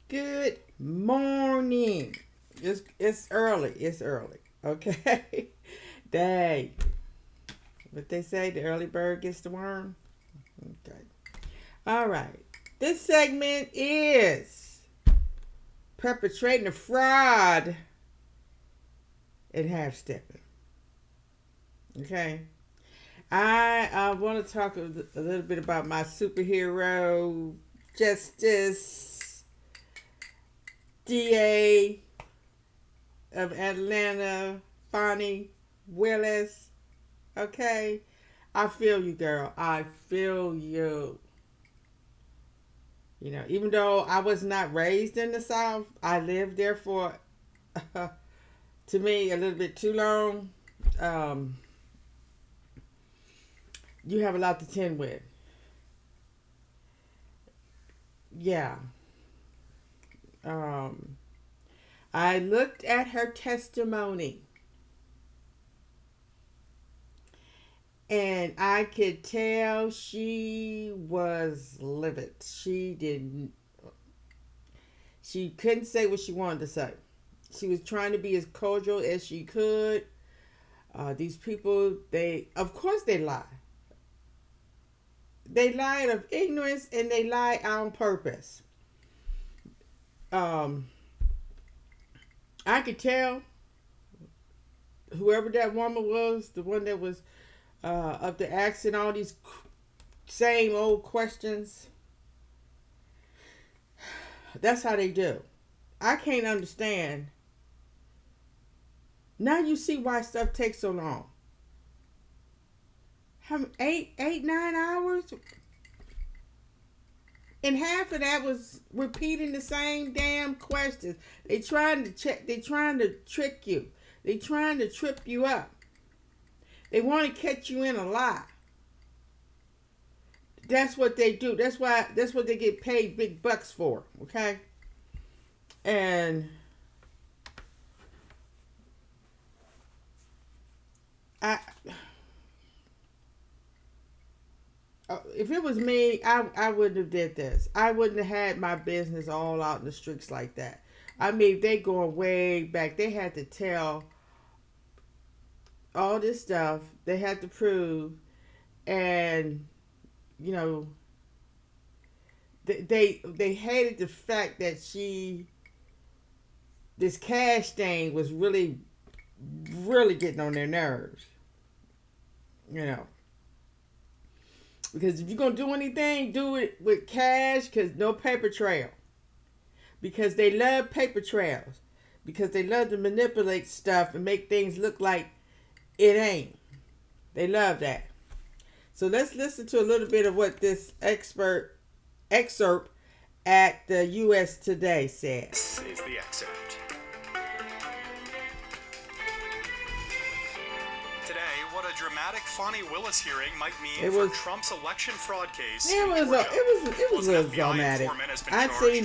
Good morning. It's early. It's early. Okay. Dang. What they say, the early bird gets the worm. Okay. All right. This segment is perpetrating a fraud and half stepping. Okay. I want to talk a little bit about my superhero, Justice DA of Atlanta, Fani Willis. Okay. I feel you, girl. I feel you. Even though I was not raised in the South, I lived there for, to me, a little bit too long. Um, you have a lot to tend with. Yeah. Um, I looked at her testimony and I could tell she was livid. She couldn't say what she wanted to say. She was trying to be as cordial as she could. These people, of course, they lie. They lie out of ignorance and they lie on purpose. Um, I could tell whoever that woman was, the one that was up there asking all these same old questions. That's how they do. I can't understand. Now you see why stuff takes so long. How 9 hours, and half of that was repeating the same damn questions. They trying to check. They trying to trick you. They trying to trip you up. They want to catch you in a lie. That's what they do. That's why. That's what they get paid big bucks for. Okay. And I, if it was me, I wouldn't have did this. I wouldn't have had my business all out in the streets like that. I mean, they going way back. They had to tell all this stuff. They had to prove, and you know, they hated the fact that this cash thing was really getting on their nerves. You know, because if you're gonna do anything, do it with cash, because no paper trail. Because they love paper trails. Because they love to manipulate stuff and make things look like it ain't. They love that. So let's listen to a little bit of what this excerpt at the U.S. Today said. This is the excerpt. Today, what a dramatic Fani Willis hearing might mean for Trump's election fraud case. It was a dramatic. I seen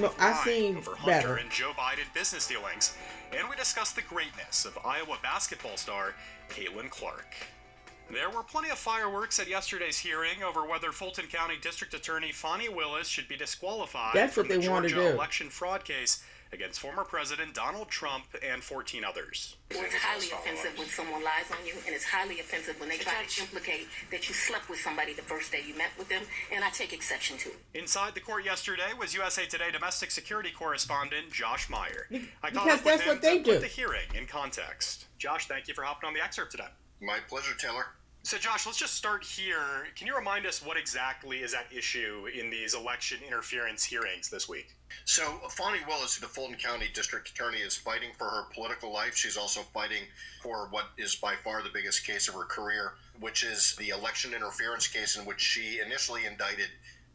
over Hunter better. and Joe Biden business dealings, and we discussed the greatness of Iowa basketball star Caitlin Clark. There were plenty of fireworks at yesterday's hearing over whether Fulton County District Attorney Fani Willis should be disqualified That's from what they the want to Georgia do. election fraud case against former President Donald Trump and 14 others. Well, it's highly offensive when someone lies on you, and it's highly offensive when they try to implicate that you slept with somebody the first day you met with them, and I take exception to it. Inside the court yesterday was USA Today domestic security correspondent Josh Meyer. I caught Because up with that's him what they to do. put the hearing in context. Josh, thank you for hopping on the excerpt today. My pleasure, Taylor. So, Josh, let's just start here. Can you remind us what exactly is at issue in these election interference hearings this week? So, Fani Willis, the Fulton County District Attorney, is fighting for her political life. She's also fighting for what is by far the biggest case of her career, which is the election interference case in which she initially indicted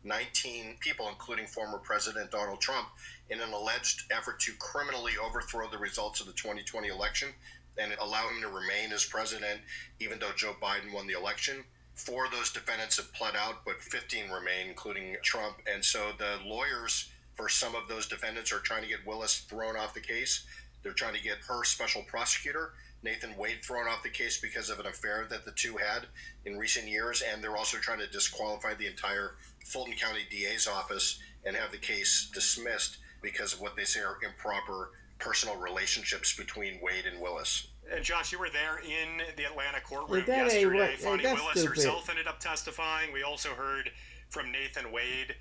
19 people, including former President Donald Trump, in an alleged effort to criminally overthrow the results of the 2020 election and allow him to remain as president, even though Joe Biden won the election. 4 of those defendants have pled out, but 15 remain, including Trump. And so the lawyers for some of those defendants are trying to get Willis thrown off the case. They're trying to get her special prosecutor, Nathan Wade, thrown off the case because of an affair that the two had in recent years. And they're also trying to disqualify the entire Fulton County DA's office and have the case dismissed. because of what they say are improper personal relationships between Wade and Willis. And Josh, you were there in the Atlanta courtroom That yesterday. ain't Fani that's Willis stupid. herself ended up testifying. We also heard from Nathan Wade.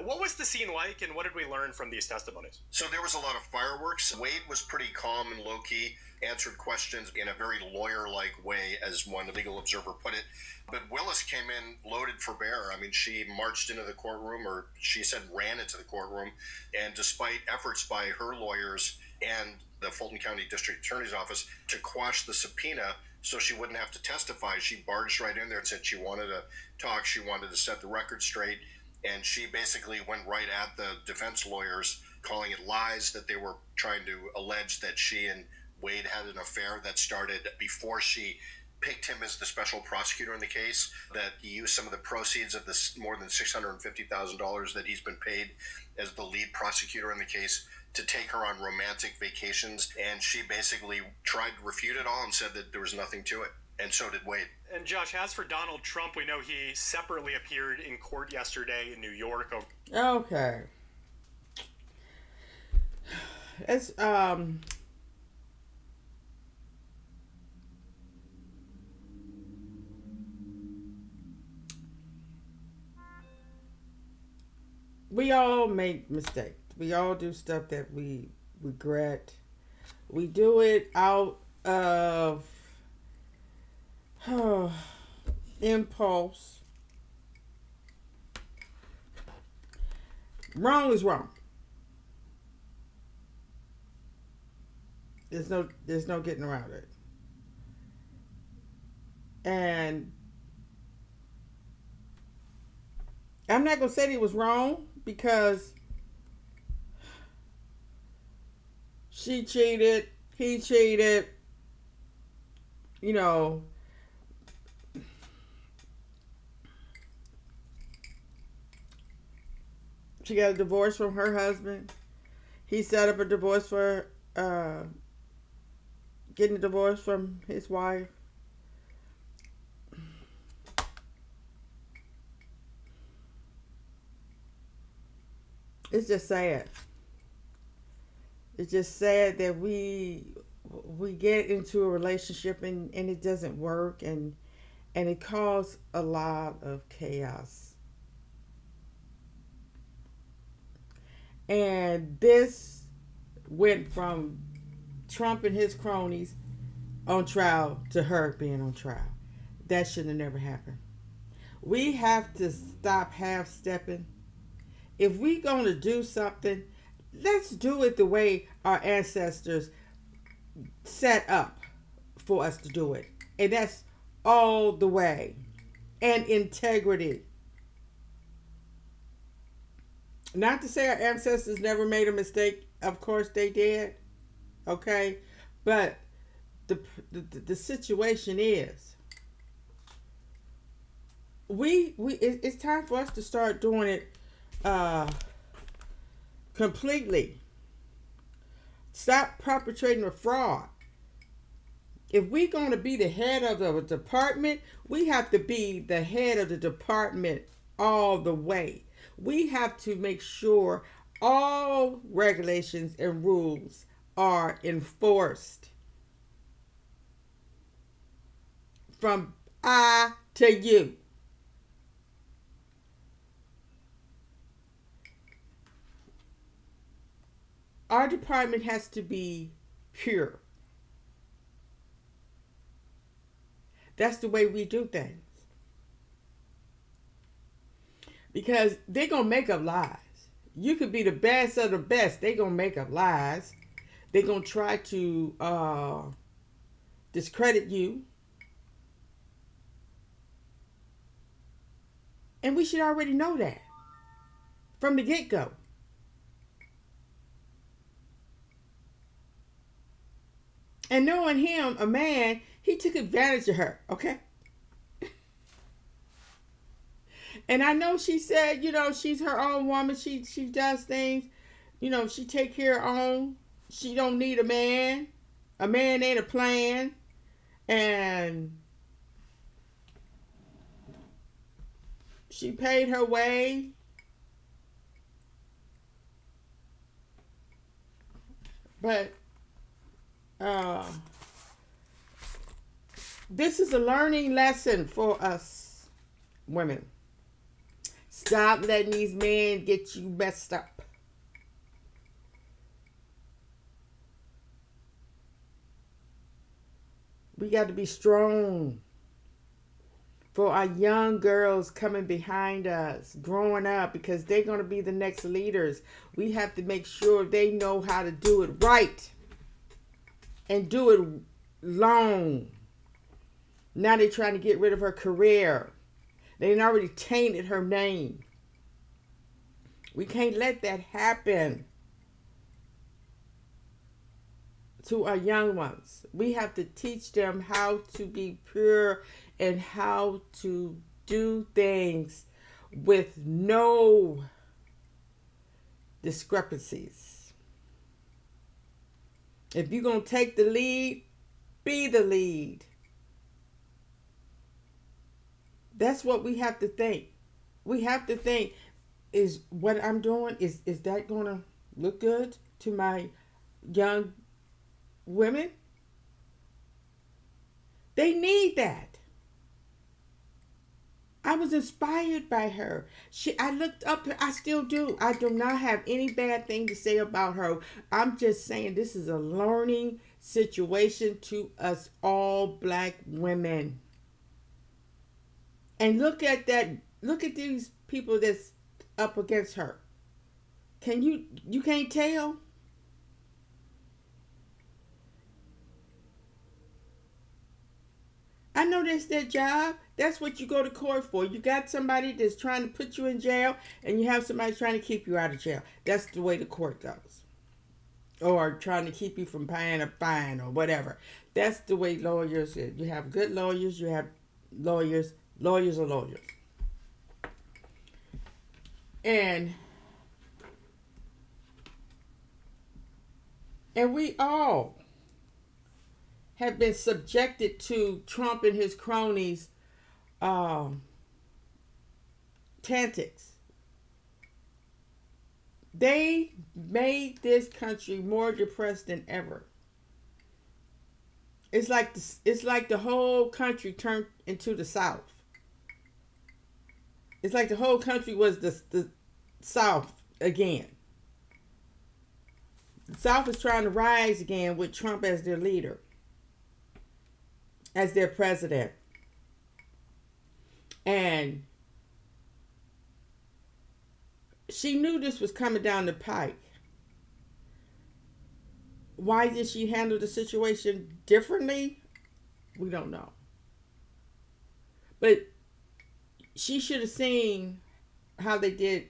What was the scene like, and what did we learn from these testimonies? So there was a lot of fireworks. Wade was pretty calm and low-key, answered questions in a very lawyer-like way, as one legal observer put it. But Willis came in loaded for bear. I mean, she marched into the courtroom, or she said ran into the courtroom, and despite efforts by her lawyers and the Fulton County District Attorney's Office to quash the subpoena so she wouldn't have to testify, she barged right in there and said she wanted to talk, she wanted to set the record straight, and she basically went right at the defense lawyers, calling it lies that they were trying to allege that she and Wade had an affair that started before she picked him as the special prosecutor in the case, that he used some of the proceeds of this more than $650,000 that he's been paid as the lead prosecutor in the case to take her on romantic vacations. And she basically tried to refute it all and said that there was nothing to it. And so did Wade. And Josh, as for Donald Trump, we know he separately appeared in court yesterday in New York. Okay. It's we all make mistakes. We all do stuff that we regret. We do it out of impulse. Wrong is wrong. There's no getting around it. And I'm not gonna say that it was wrong, because she cheated, he cheated, you know. She got a divorce from her husband. He set up a divorce for getting a divorce from his wife. It's just sad. It's just sad that we get into a relationship and it doesn't work, and it causes a lot of chaos. And this went from Trump and his cronies on trial to her being on trial. That should have never happened. We have to stop half-stepping. If we're going to do something, let's do it the way our ancestors set up for us to do it. And that's all the way. And integrity. Not to say our ancestors never made a mistake. Of course they did. Okay? But the situation is, it's time for us to start doing it completely. Stop perpetrating a fraud. If we're going to be the head of a department, we have to be the head of the department all the way. We have to make sure all regulations and rules are enforced. From I to you. Our department has to be pure. That's the way we do things. Because they're going to make up lies. You could be the best of the best. They're going to make up lies. They're going to try to discredit you. And we should already know that from the get-go. And knowing him, a man, he took advantage of her, okay? And I know she said, she's her own woman. She does things. She take care of her own. She don't need a man. A man ain't a plan. And she paid her way. But this is a learning lesson for us women. Stop letting these men get you messed up. We got to be strong for our young girls coming behind us, growing up, because they're going to be the next leaders. We have to make sure they know how to do it right and do it long. Now they're trying to get rid of her career. They already tainted her name. We can't let that happen to our young ones. We have to teach them how to be pure and how to do things with no discrepancies. If you're going to take the lead, be the lead. That's what we have to think. We have to think, is what I'm doing, is that going to look good to my young women? They need that. I was inspired by her. I looked up to her. I still do. I do not have any bad thing to say about her. I'm just saying this is a learning situation to us all black women. And look at that. Look at these people that's up against her. You can't tell? I know that's their job. That's what you go to court for. You got somebody that's trying to put you in jail, and you have somebody trying to keep you out of jail. That's the way the court goes. Or trying to keep you from paying a fine or whatever. That's the way lawyers is. You have good lawyers, you have lawyers. Lawyers are lawyers. And we all have been subjected to Trump and his cronies' tactics. They made this country more depressed than ever. It's like the whole country turned into the South. It's like the whole country was the South again. The South is trying to rise again with Trump as their leader, as their president. And she knew this was coming down the pike. Why did she handle the situation differently? We don't know. But she should have seen how they did,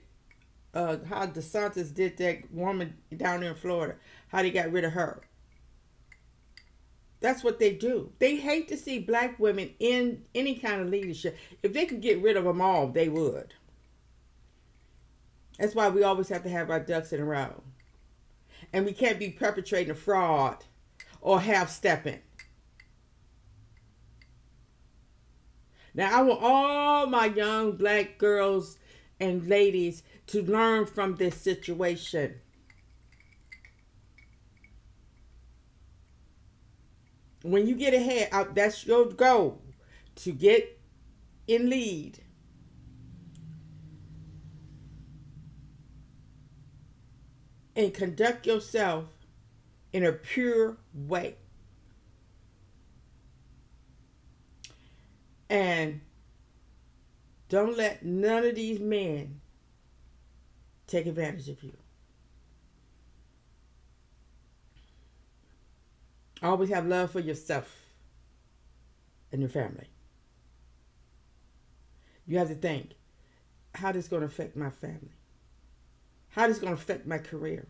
how DeSantis did that woman down there in Florida, how they got rid of her. That's what they do. They hate to see black women in any kind of leadership. If they could get rid of them all, they would. That's why we always have to have our ducks in a row. And we can't be perpetrating a fraud or half-stepping. Now, I want all my young black girls and ladies to learn from this situation. When you get ahead, that's your goal, to get in lead. And conduct yourself in a pure way. And don't let none of these men take advantage of you. Always have love for yourself and your family. You have to think, how this going to affect my family? How this going to affect my career?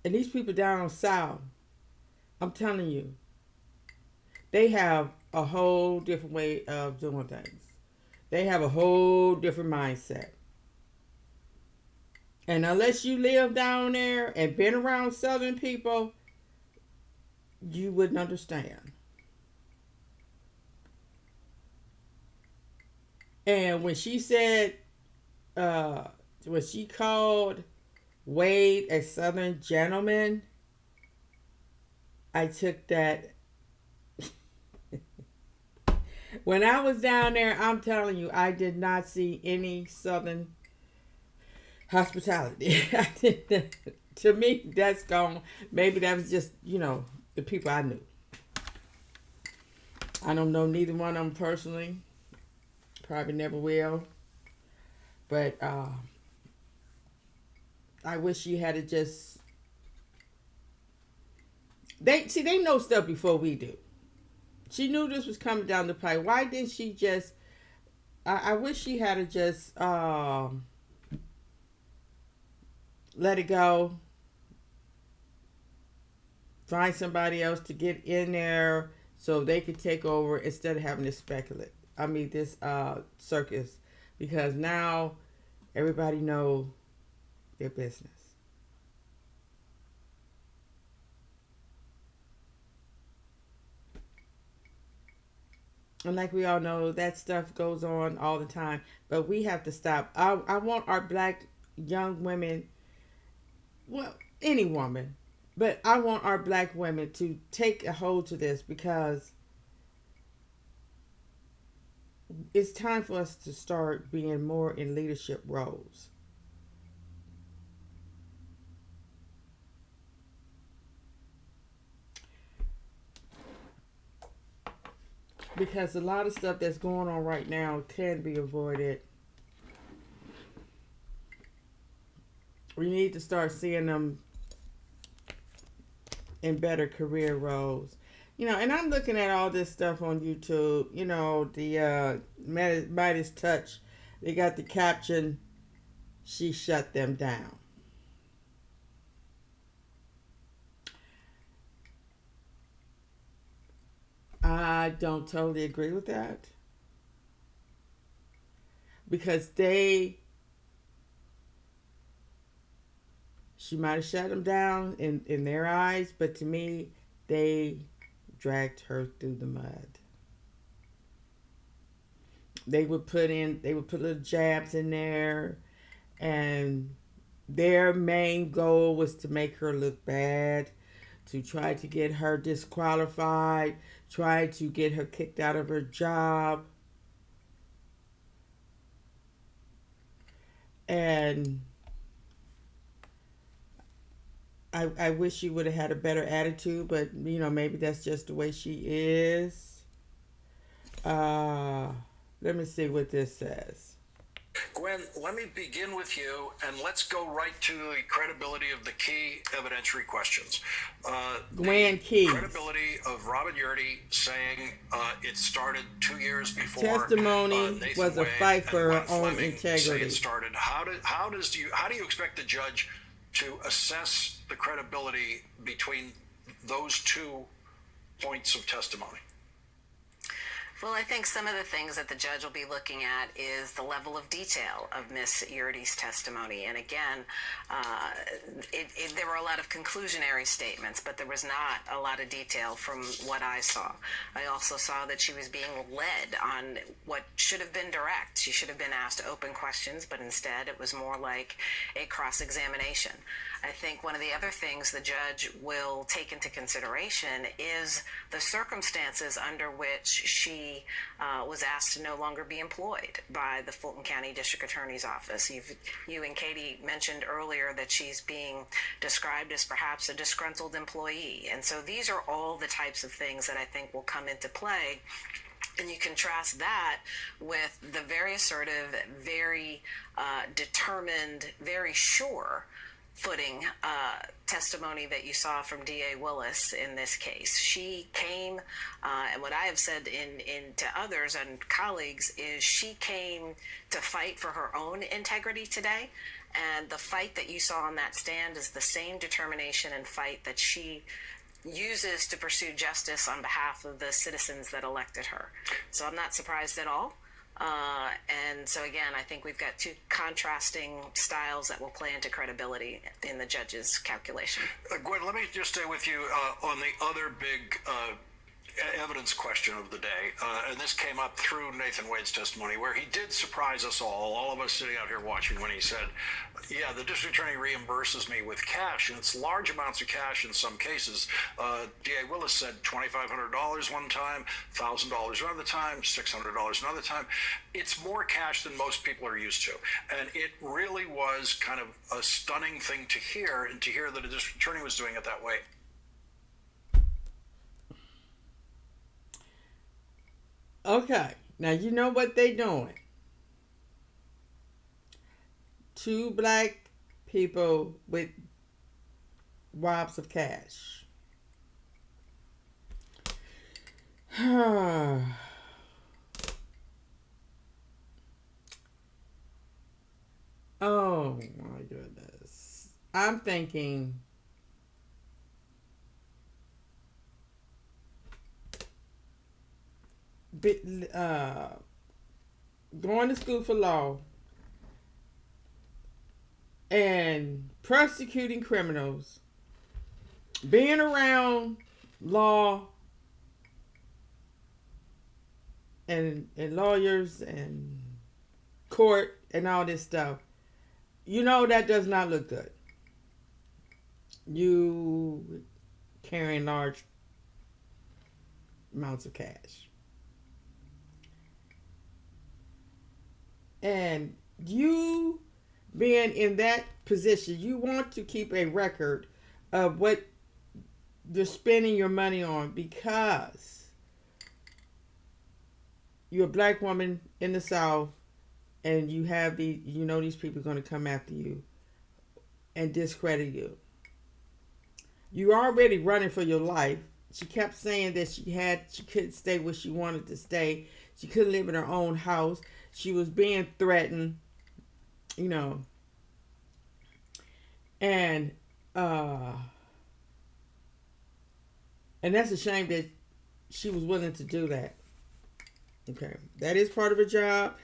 And these people down south, I'm telling you, they have a whole different way of doing things. They have a whole different mindset. And unless you live down there and been around Southern people, you wouldn't understand. And when she said when she called Wade a Southern gentleman, I took that. When I was down there, I'm telling you, I did not see any Southern hospitality. To me, that's gone. Maybe that was just, the people I knew. I don't know neither one of them personally. Probably never will. But I wish she had to just. They know stuff before we do. She knew this was coming down the pipe. Why didn't she just? I wish she had to just let it go. Find somebody else to get in there so they could take over instead of having to speculate. I mean, this circus, because now everybody know their business. And like we all know, that stuff goes on all the time. But we have to stop. I want our black young women, well, any woman, but I want our black women to take a hold to this, because it's time for us to start being more in leadership roles. Because a lot of stuff that's going on right now can be avoided. We need to start seeing them in better career roles. And I'm looking at all this stuff on YouTube. The Midas Touch. They got the caption, "She shut them down." I don't totally agree with that. Because she might have shut them down in their eyes, but to me, they dragged her through the mud. They would put little jabs in there, and their main goal was to make her look bad, to try to get her disqualified, try to get her kicked out of her job. And I wish she would have had a better attitude, but maybe that's just the way she is. Let me see what this says. Gwen, let me begin with you, and let's go right to the credibility of the key evidentiary questions. Gwen Keys. Credibility of Robin Yurdy saying it started 2 years before. Testimony Nathan was a Wade fight for and her Gwen own Fleming integrity. Say it started. How do you expect the judge to assess the credibility between those 2 points of testimony? Well, I think some of the things that the judge will be looking at is the level of detail of Miss Yurdy's testimony. And again, there were a lot of conclusionary statements, but there was not a lot of detail from what I saw. I also saw that she was being led on what should have been direct. She should have been asked open questions, but instead it was more like a cross-examination. I think one of the other things the judge will take into consideration is the circumstances under which she was asked to no longer be employed by the Fulton County District Attorney's Office. You and Katie mentioned earlier that she's being described as perhaps a disgruntled employee. And so these are all the types of things that I think will come into play. And you contrast that with the very assertive, very determined, very sure footing testimony that you saw from D.A. Willis in this case. She came, and what I have said to others and colleagues is she came to fight for her own integrity today. And the fight that you saw on that stand is the same determination and fight that she uses to pursue justice on behalf of the citizens that elected her. So I'm not surprised at all. And so again, I think we've got 2 contrasting styles that will play into credibility in the judge's calculation. Gwen, let me just stay with you on the other big evidence question of the day, and this came up through Nathan Wade's testimony, where he did surprise us all of us sitting out here watching, when he said, yeah, the district attorney reimburses me with cash, and it's large amounts of cash in some cases. D.A. Willis said $2,500 one time, $1,000 another time, $600 another time. It's more cash than most people are used to, and it really was kind of a stunning thing to hear, and to hear that a district attorney was doing it that way. Okay, now you know what they doing. Two black people with wobs of cash. Oh my goodness. I'm thinking going to school for law and prosecuting criminals, being around law and lawyers and court and all this stuff, you know that does not look good. You carrying large amounts of cash. And you being in that position, you want to keep a record of what you're spending your money on, because you're a black woman in the South, and you have these people are going to come after you and discredit you. You're already running for your life. She kept saying that she couldn't stay where she wanted to stay. She couldn't live in her own house. She was being threatened, and that's a shame that she was willing to do that. Okay, that is part of her job.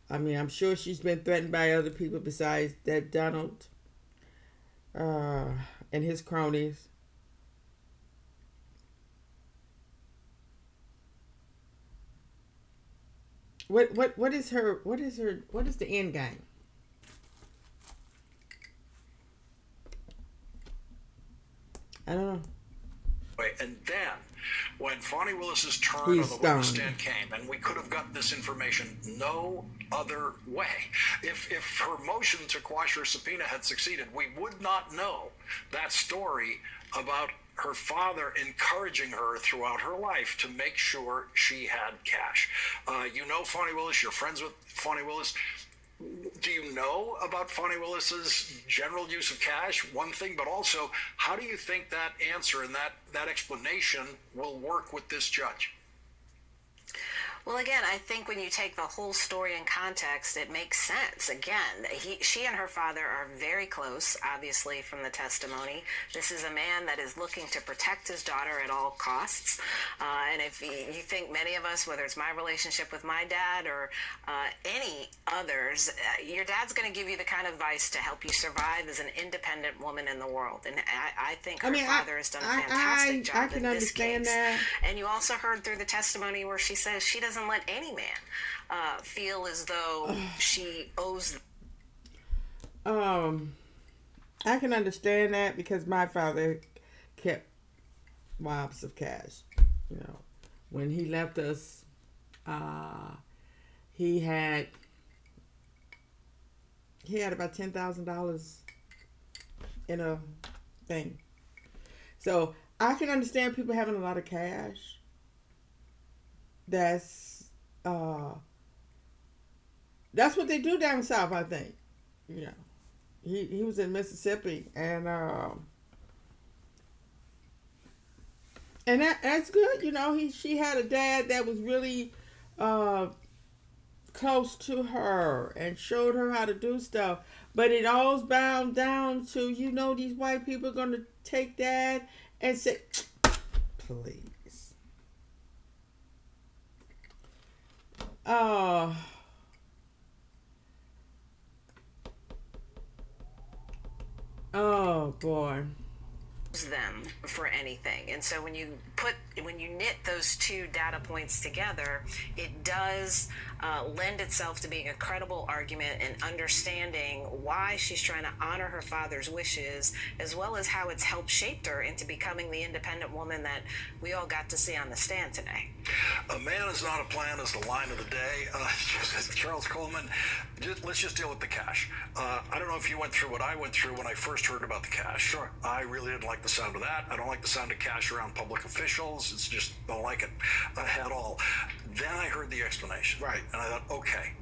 I mean, I'm sure she's been threatened by other people besides that Donald and his cronies. What is the end game? I don't know. And then, when Fani Willis's turn on the witness stand came, and we could have gotten this information no other way. If her motion to quash her subpoena had succeeded, we would not know that story about her father encouraging her throughout her life to make sure she had cash. You know Fani Willis, you're friends with Fani Willis. Do you know about Fani Willis's general use of cash? One thing, but also, how do you think that answer and that explanation will work with this judge? Well, again, I think when you take the whole story in context, it makes sense. Again, she and her father are very close, obviously, from the testimony. This is a man that is looking to protect his daughter at all costs. And if you think many of us, whether it's my relationship with my dad or any others, your dad's going to give you the kind of advice to help you survive as an independent woman in the world. And I think her father has done a fantastic job in this case. That. And you also heard through the testimony where she says she doesn't let any man feel as though she owes. I can understand that, because my father kept wobs of cash. When he left us, he had about $10,000 in a thing. So I can understand people having a lot of cash. That's what they do down south, I think. He was in Mississippi, and that's good. She had a dad that was really close to her and showed her how to do stuff. But it all's bound down to, these white people are going to take that and say, please. Oh boy. Them for anything. And so when you when you knit those two data points together, it does lend itself to being a credible argument and understanding why she's trying to honor her father's wishes, as well as how it's helped shaped her into becoming the independent woman that we all got to see on the stand today. A man is not a plan is the line of the day. Charles Coleman, let's just deal with the cash. I don't know if you went through what I went through when I first heard about the cash. Sure. I really didn't like the sound of that. I don't like the sound of cash around public officials. It's just, don't like it at all. Then I heard the explanation. Right. And I thought, okay.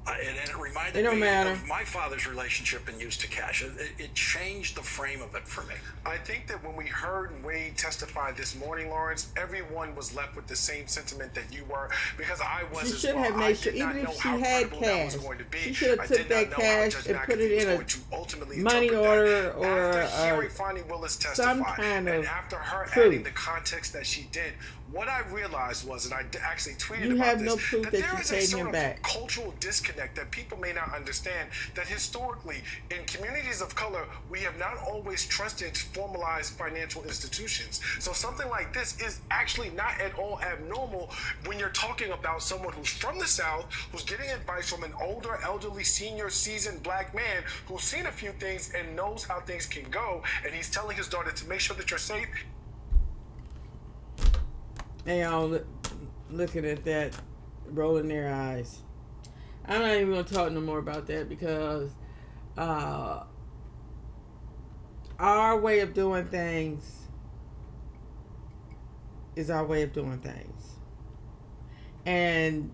And it reminded It don't me matter. of my father's relationship and use to cash. It changed the frame of it for me. I think that when we heard Wade testify this morning, Lawrence, everyone was left with the same sentiment that you were, because I was She as should well. have I made sure, did not even know if she how had credible that was cash, going to be. she should I have did took not that know how cash Judge and put McAfee it in was a going to ultimately money interpret that. order or after hearing Fani Willis testify, some kind of and after her proof. adding the context that she did, what I realized was, and I actually tweeted You about have this, no proof that there you is a paid sort him of back. cultural disconnect that people may not understand, that historically in communities of color we have not always trusted formalized financial institutions. So something like this is actually not at all abnormal when you're talking about someone who's from the South, who's getting advice from an older, elderly, senior, seasoned black man who's seen a few things and knows how things can go, and he's telling his daughter to make sure that you're safe. They all looking at that, rolling their eyes. I'm not even going to talk no more about that, because our way of doing things is our way of doing things. And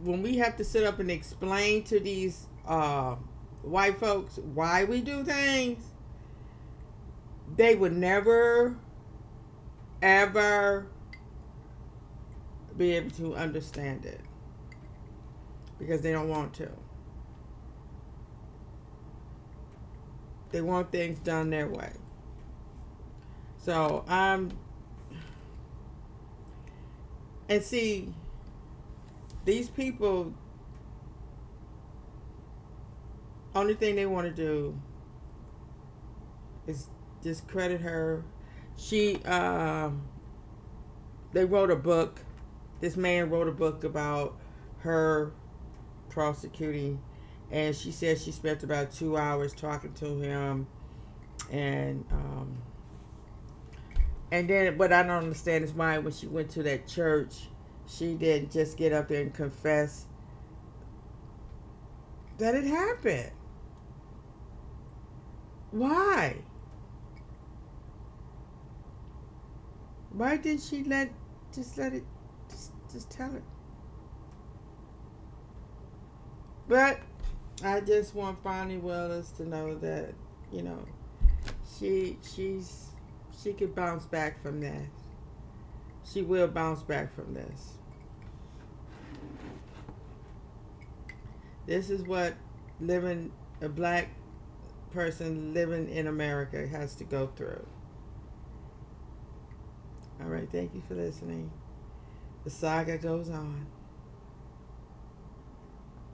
when we have to sit up and explain to these white folks why we do things, they would never, ever be able to understand it, because they don't want to. They want things done their way. So and see, these people, only thing they want to do is discredit her. They wrote a book. This man wrote a book about her prosecuting, and she said she spent about 2 hours talking to him, and then what I don't understand is why when she went to that church, she didn't just get up there and confess that it happened. Why? Why didn't she just tell it? But I just want Fani Willis to know that, you know, she could bounce back from that. She will bounce back from this. This is what a black person living in America has to go through. All right, thank you for listening. The saga goes on.